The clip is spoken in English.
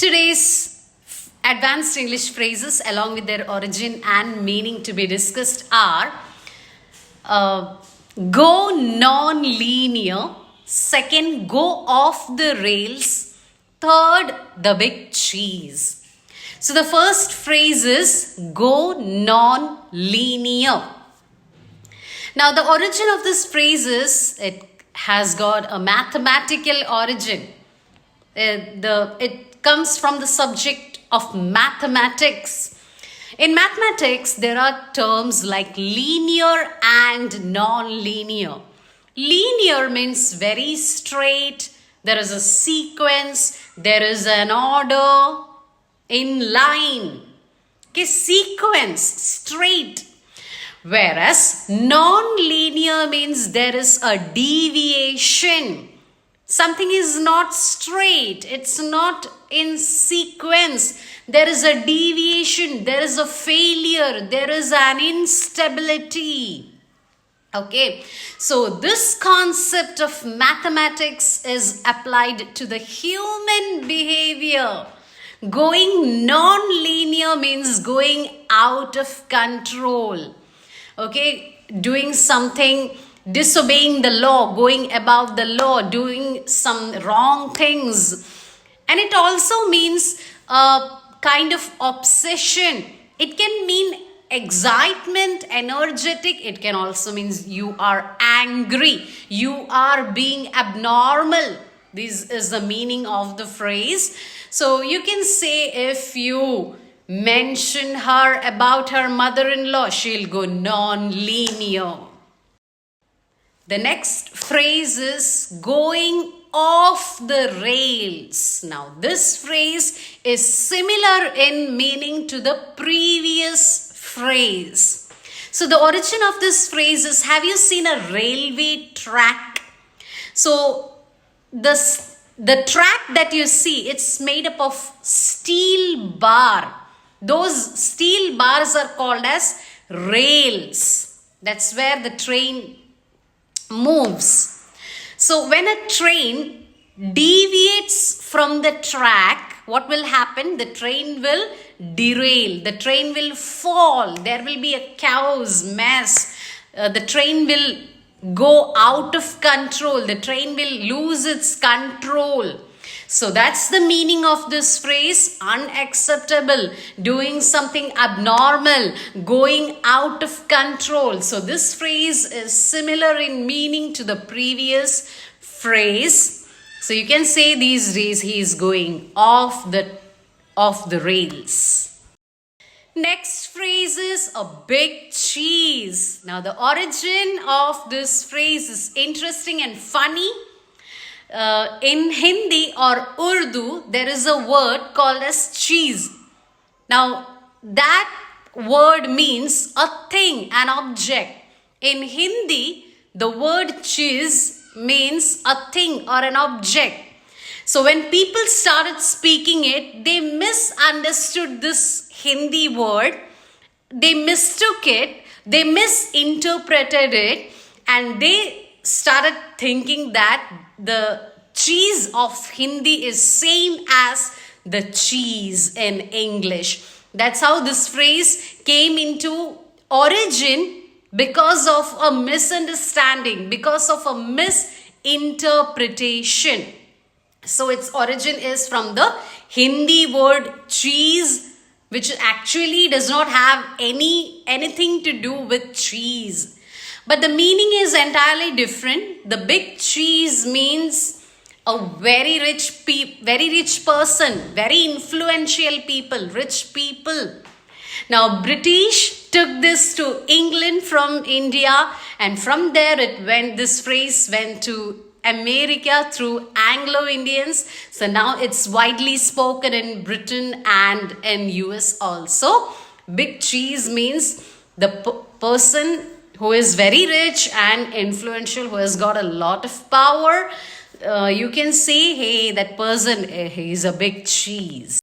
Today's advanced English phrases, along with their origin and meaning to be discussed, are go non-linear, second, go off the rails, third, the big cheese. So the first phrase is go non-linear. Now the origin of this phrase is, it has got a mathematical origin. It comes from the subject of mathematics. In mathematics, there are terms like linear and non-linear. Linear means very straight. There is a sequence. There is an order in line. Okay, sequence, straight. Whereas non-linear means there is a deviation. Something is not straight. It's not in sequence. There is a deviation. There is a failure. There is an instability. Okay. So this concept of mathematics is applied to the human behavior. Going non-linear means going out of control. Okay. Doing something, disobeying the law, going above the law, doing some wrong things. And it also means a kind of obsession. It can mean excitement, energetic. It can also mean you are angry. You are being abnormal. This is the meaning of the phrase. So you can say, if you mention her about her mother-in-law, she'll go non-linear. The next phrase is going off the rails. Now, this phrase is similar in meaning to the previous phrase. So, the origin of this phrase is, have you seen a railway track? So, the track that you see, it's made up of steel bar. Those steel bars are called as rails. That's where the train moves. So when a train deviates from the track, what will happen? The train will derail. The train will fall. There will be a chaos, mess. The train will go out of control. The train will lose its control. So that's the meaning of this phrase, unacceptable, doing something abnormal, going out of control. So this phrase is similar in meaning to the previous phrase. So you can say these days he is going off the rails. Next phrase is a big cheese. Now the origin of this phrase is interesting and funny. In Hindi or Urdu, there is a word called as cheese. Now, that word means a thing, an object. In Hindi, the word cheese means a thing or an object. So, when people started speaking it, they misunderstood this Hindi word. They mistook it. They misinterpreted it. And they started thinking that the cheese of Hindi is same as the cheese in English. That's how this phrase came into origin, because of a misunderstanding, because of a misinterpretation. So its origin is from the Hindi word cheese, which actually does not have anything to do with cheese. But the meaning is entirely different. The big cheese means a very rich person, very influential people, rich people. Now, British took this to England from India, and from there this phrase went to America through Anglo-Indians. So now it's widely spoken in Britain and in US also. Big cheese means the person who is very rich and influential, who has got a lot of power. You can say, hey, that person, he's a big cheese.